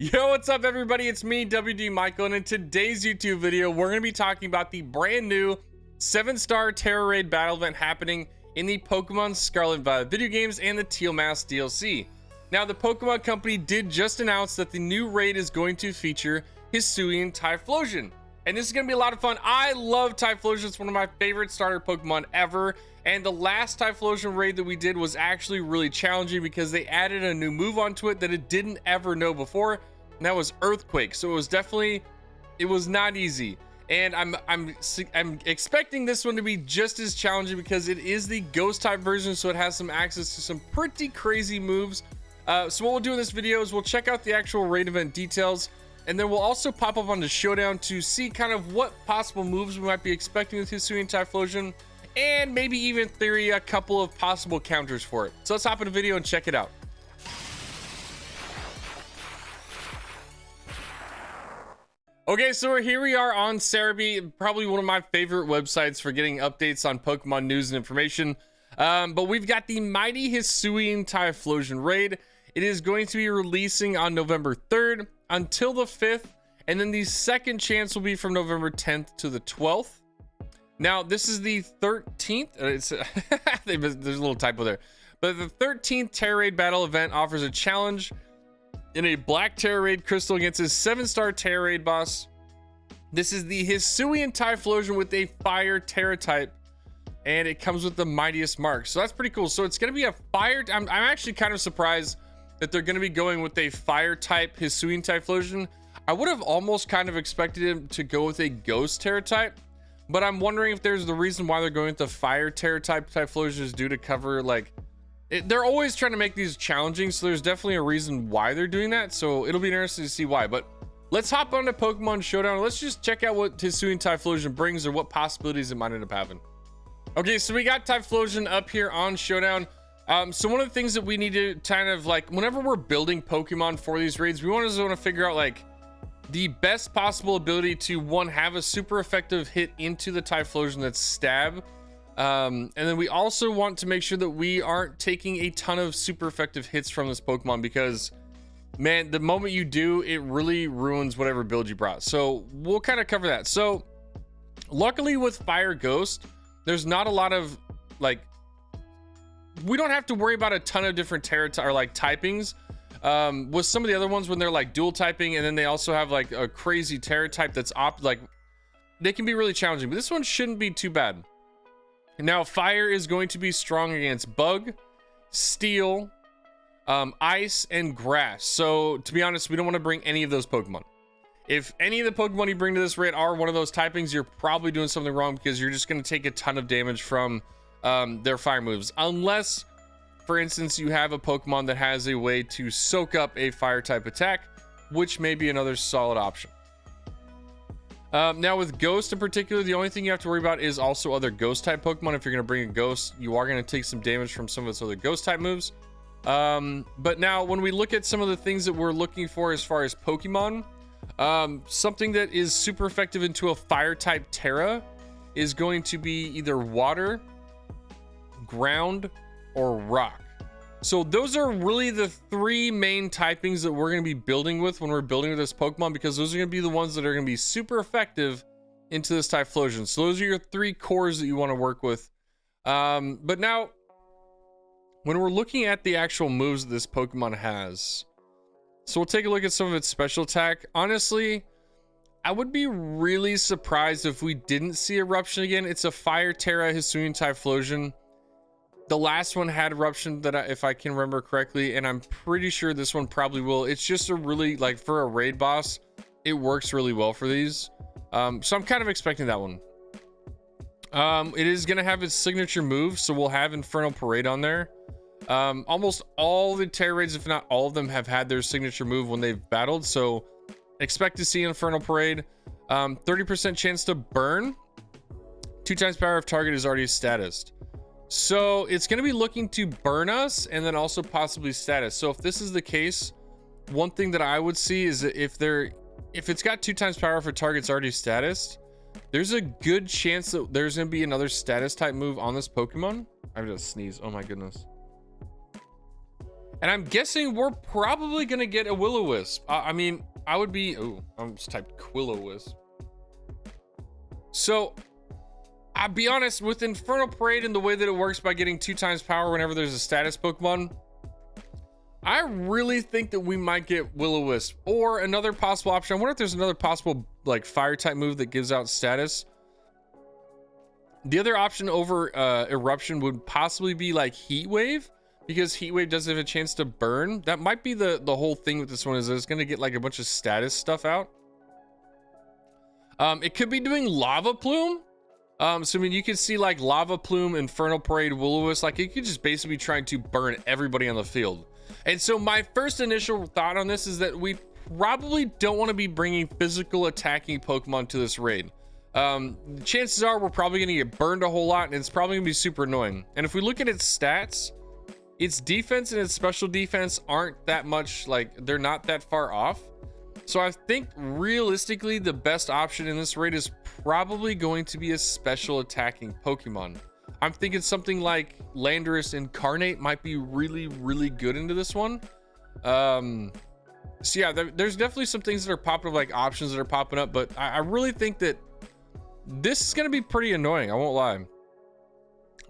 Yo, what's up everybody? It's me, WDMichael, and in today's YouTube video, we're going to be talking about the brand new 7-star Tera raid battle event happening in the Pokemon Scarlet and Violet video games and the Teal Mask DLC. Now, the Pokemon company did just announce that the new raid is going to feature Hisuian Typhlosion. And this is going to be a lot of fun. I love Typhlosion. It's one of my favorite starter Pokemon ever. And the last Typhlosion raid that we did was actually really challenging because they added a new move onto it that it didn't ever know before. And that was Earthquake. So it was definitely, it was not easy. And I'm expecting this one to be just as challenging because it is the ghost type version. So it has some access to some pretty crazy moves. So what we'll do in this video is we'll check out the actual raid event details. And then we'll also pop up on the showdown to see kind of what possible moves we might be expecting with Hisuian Typhlosion, and maybe even theory a couple of possible counters for it. So let's hop in the video and check it out. Okay, so here we are on Cerebi, probably one of my favorite websites for getting updates on Pokemon news and information. But we've got the mighty Hisuian Typhlosion raid. It is going to be releasing on November 3rd until the 5th, and then the second chance will be from November 10th to the 12th. Now, this is the 13th. There's a little typo there. But the 13th Tera Raid battle event offers a challenge in a Black Tera Raid crystal against his 7-star Tera Raid boss. This is the Hisuian Typhlosion with a Fire Tera type, and it comes with the mightiest mark. So that's pretty cool. So it's going to be a fire. I'm actually kind of surprised that they're going to be going with a fire type Hisuian Typhlosion. I would have almost kind of expected him to go with a ghost Tera type, but I'm wondering if there's the reason why they're going with the fire Tera type Typhlosion is due to cover, like, they're always trying to make these challenging, so there's definitely a reason why they're doing that. So it'll be interesting to see why. But let's hop on to Pokemon Showdown. Let's just check out what Hisuian Typhlosion brings or what possibilities it might end up having. Okay, so we got Typhlosion up here on Showdown. So one of the things that we need to kind of, like, whenever we're building Pokemon for these raids, we want to figure out, like, the best possible ability to, one, have a super effective hit into the Typhlosion that's stab. And then we also want to make sure that we aren't taking a ton of super effective hits from this Pokemon, because, man, the moment you do, it really ruins whatever build you brought. So we'll kind of cover that. So luckily with Fire Ghost, there's not a lot of, like, we don't have to worry about a ton of different Tera or like typings. With some of the other ones when they're like dual typing, and then they also have like a crazy Tera type that's like, they can be really challenging, but this one shouldn't be too bad. Now, fire is going to be strong against bug, steel, ice, and grass. So to be honest, we don't want to bring any of those Pokemon. If any of the Pokemon you bring to this raid are one of those typings, you're probably doing something wrong, because you're just going to take a ton of damage from their fire moves, unless, for instance, you have a Pokemon that has a way to soak up a fire type attack, which may be another solid option. Now with Ghost in particular, the only thing you have to worry about is also other Ghost type Pokemon. If you're going to bring a Ghost, you are going to take some damage from some of its other Ghost type moves. But now when we look at some of the things that we're looking for as far as Pokemon, something that is super effective into a fire type Tera is going to be either water, ground, or rock. So those are really the three main typings that we're going to be building with when we're building with this Pokemon, because those are going to be the ones that are going to be super effective into this Typhlosion. So those are your three cores that you want to work with. But now when we're looking at the actual moves that this Pokemon has, so we'll take a look at some of its special attack. Honestly, I would be really surprised if we didn't see Eruption again. It's a Fire Tera Hisuian Typhlosion. The last one had Eruption, that if I can remember correctly, and I'm pretty sure this one probably will. It's just a really, like, for a raid boss, it works really well for these. So I'm kind of expecting that one. It is going to have its signature move, so we'll have Infernal Parade on there. Almost all the Tera Raids, if not all of them, have had their signature move when they've battled, so expect to see Infernal Parade. 30% chance to burn. 2 times power if target is already statused. So it's going to be looking to burn us and then also possibly status. So if this is the case, one thing that I would see is that if it's got 2 times power for target's already statused, there's a good chance that there's going to be another status type move on this Pokemon. I just sneezed. Oh my goodness. And I'm guessing we're probably gonna get a Will-O-Wisp. I mean, I would be, oh, I just typed Quillo-Wisp. So, I'll be honest, with Infernal Parade and the way that it works by getting 2 times power whenever there's a status Pokemon, I really think that we might get Will-O-Wisp. Or another possible option, I wonder if there's another possible, like, fire type move that gives out status. The other option over Eruption would possibly be like Heat Wave, because Heat Wave does have a chance to burn. That might be the whole thing with this one, is that it's going to get like a bunch of status stuff out. It could be doing Lava Plume. So I mean, you could see like Lava Plume, Infernal Parade, Will-O-Wisp, like it could just basically be trying to burn everybody on the field. And so my first initial thought on this is that we probably don't want to be bringing physical attacking Pokemon to this raid. Chances are we're probably going to get burned a whole lot, and it's probably going to be super annoying. And if we look at its stats, its defense and its special defense aren't that much, like they're not that far off. So I think realistically the best option in this raid is probably going to be a special attacking Pokemon. I'm thinking something like Landorus Incarnate might be really, really good into this one. So yeah, there's definitely some things that are popping up, like options that are popping up, but I really think that this is going to be pretty annoying. I won't lie.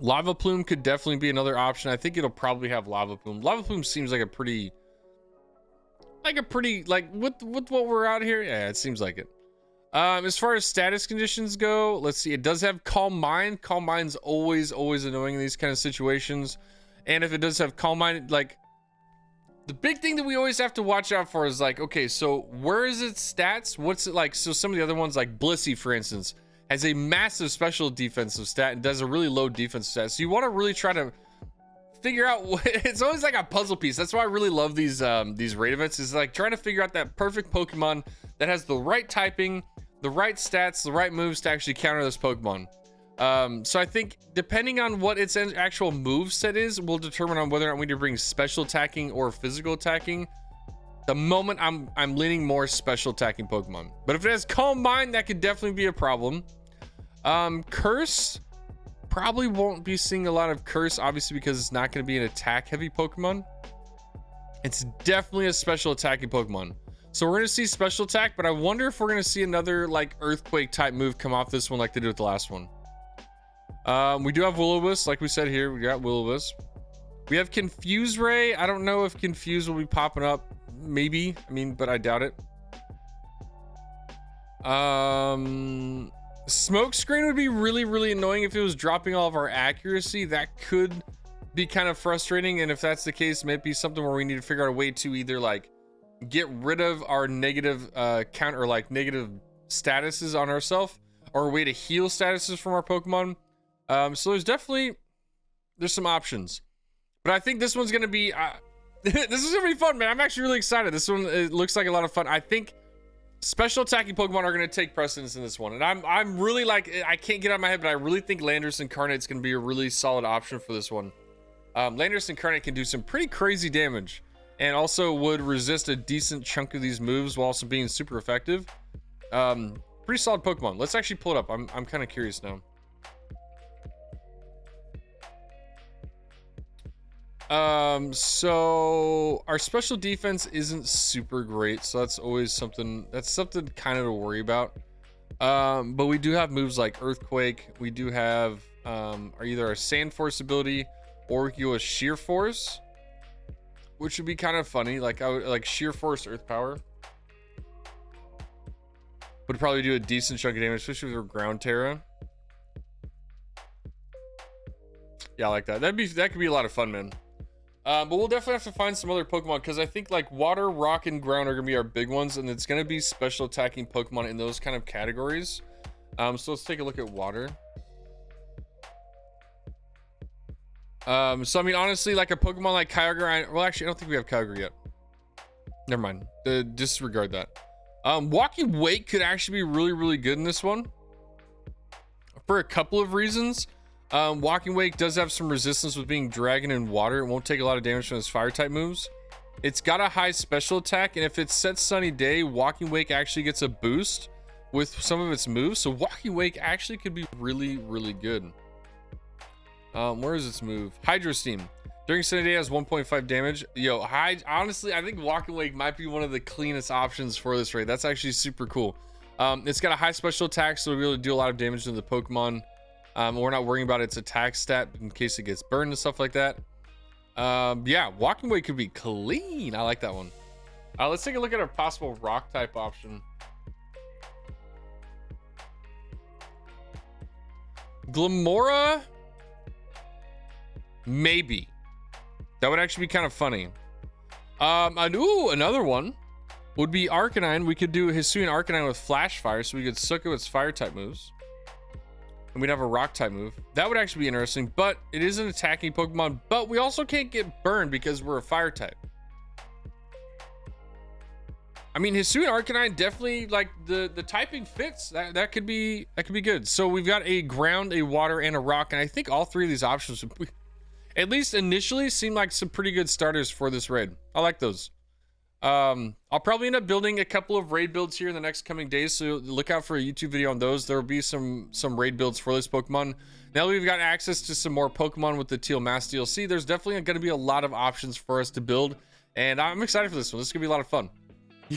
Lava Plume could definitely be another option. I think it'll probably have Lava Plume. Lava Plume seems like a pretty, with what we're out here. Yeah, it seems like it. As far as status conditions go, let's see. It does have Calm Mind. Calm Mind's always annoying in these kind of situations. And if it does have Calm Mind, like the big thing that we always have to watch out for is like, okay, so where is its stats? What's it like? So some of the other ones, like Blissey, for instance, has a massive special defensive stat and does a really low defensive stat. So you want to really try to figure out what, it's always like a puzzle piece. That's why I really love these raid events, is like trying to figure out that perfect Pokemon that has the right typing, the right stats, the right moves to actually counter this Pokemon. So I think depending on what its actual move set is, will determine on whether or not we need to bring special attacking or physical attacking. The moment I'm leaning more special attacking Pokemon, but if it has Calm Mind, that could definitely be a problem. Curse, probably won't be seeing a lot of Curse, obviously, because it's not going to be an attack heavy Pokemon. It's definitely a special attacking Pokemon. So we're going to see special attack, but I wonder if we're going to see another like Earthquake type move come off this one like they did with the last one. We do have Will-O-Wisp, like we said here. We got Will-O-Wisp. We have Confuse Ray. I don't know if Confuse will be popping up. Maybe. I mean, but I doubt it. Smoke Screen would be really annoying if it was dropping all of our accuracy. That could be kind of frustrating, and if that's the case, it might be something where we need to figure out a way to either like get rid of our negative count or like negative statuses on ourselves, or a way to heal statuses from our Pokemon. So there's some options, but I think this one's gonna be this is gonna be fun, man. I'm actually really excited. This one, it looks like a lot of fun. I think special attacking Pokemon are going to take precedence in this one, and I'm really like, I can't get out of my head, but I really think Landorus Incarnate's going to be a really solid option for this one. Landorus Incarnate can do some pretty crazy damage, and also would resist a decent chunk of these moves while also being super effective. Pretty solid Pokemon. Let's actually pull it up. I'm kind of curious now. So our special defense isn't super great, so that's always something kind of to worry about. But we do have moves like Earthquake. We do have either our Sand Force ability, or we can go with Sheer Force, which would be kind of funny. Like I would like Sheer Force Earth Power would probably do a decent chunk of damage, especially with our Ground Tera. Yeah, I like that. That could be a lot of fun, man. But we'll definitely have to find some other Pokemon, because I think like Water, Rock, and Ground are gonna be our big ones, and it's gonna be special attacking Pokemon in those kind of categories. So let's take a look at Water. So I mean, honestly, like a Pokemon like Kyogre, well, actually, I don't think we have Kyogre yet. Never mind. Disregard that. Walking Wake could actually be really good in this one for a couple of reasons. Walking Wake does have some resistance with being Dragon and Water. It won't take a lot of damage from its fire type moves. It's got a high special attack, and if it sets Sunny Day, Walking Wake actually gets a boost with some of its moves. So Walking Wake actually could be really good. Where is its move? Hydro Steam. During Sunny Day has 1.5 damage. Yo, honestly, I think Walking Wake might be one of the cleanest options for this raid. That's actually super cool. It's got a high special attack, so it'll really do a lot of damage to the Pokemon. We're not worrying about its attack stat in case it gets burned and stuff like that. Yeah, Walking Wake could be clean. I like that one. Let's take a look at a possible rock type option. Glamora, maybe. That would actually be kind of funny. And ooh, another one would be Arcanine. We could do Hisuian Arcanine with Flash Fire, so we could suck it with fire type moves. And we'd have a rock type move. That would actually be interesting, but it is an attacking Pokemon, but we also can't get burned because we're a fire type. I mean, Hisuian Arcanine definitely, like, the typing fits. That could be good. So we've got a ground, a water, and a rock, and I think all three of these options would at least initially seem like some pretty good starters for this raid. I like those. I'll probably end up building a couple of raid builds here in the next coming days, so look out for a YouTube video on those. There will be some raid builds for this Pokemon. Now that we've got access to some more Pokemon with the Teal Mask DLC, there's definitely going to be a lot of options for us to build, and I'm excited for this one. This is going to be a lot of fun.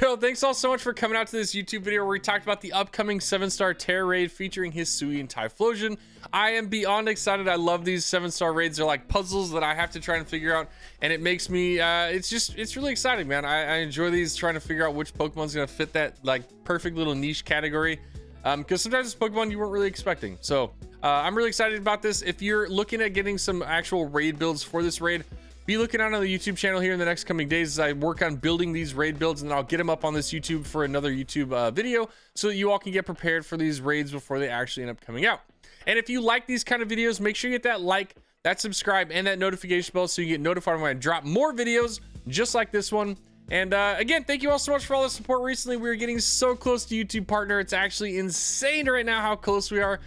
Yo, thanks all so much for coming out to this YouTube video where we talked about the upcoming 7-star Tera raid featuring Hisuian Typhlosion. I am beyond excited. I love these 7-star raids. They're like puzzles that I have to try and figure out, and it makes me it's really exciting, man. I enjoy these, trying to figure out which Pokemon's gonna fit that like perfect little niche category, because sometimes it's Pokemon you weren't really expecting. So I'm really excited about this. If you're looking at getting some actual raid builds for this raid, be looking out on the YouTube channel here in the next coming days as I work on building these raid builds, and then I'll get them up on this YouTube for another YouTube video so that you all can get prepared for these raids before they actually end up coming out. And if you like these kind of videos, make sure you hit that like, that subscribe, and that notification bell so you get notified when I drop more videos just like this one. And again, thank you all so much for all the support recently. We're getting so close to YouTube partner. It's actually insane right now how close we are.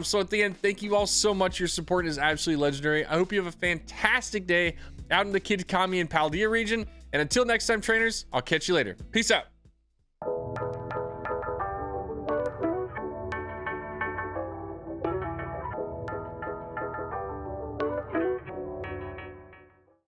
So at the end, thank you all so much. Your support is absolutely legendary. I hope you have a fantastic day out in the Kitakami and Paldea region. And until next time, trainers, I'll catch you later. Peace out.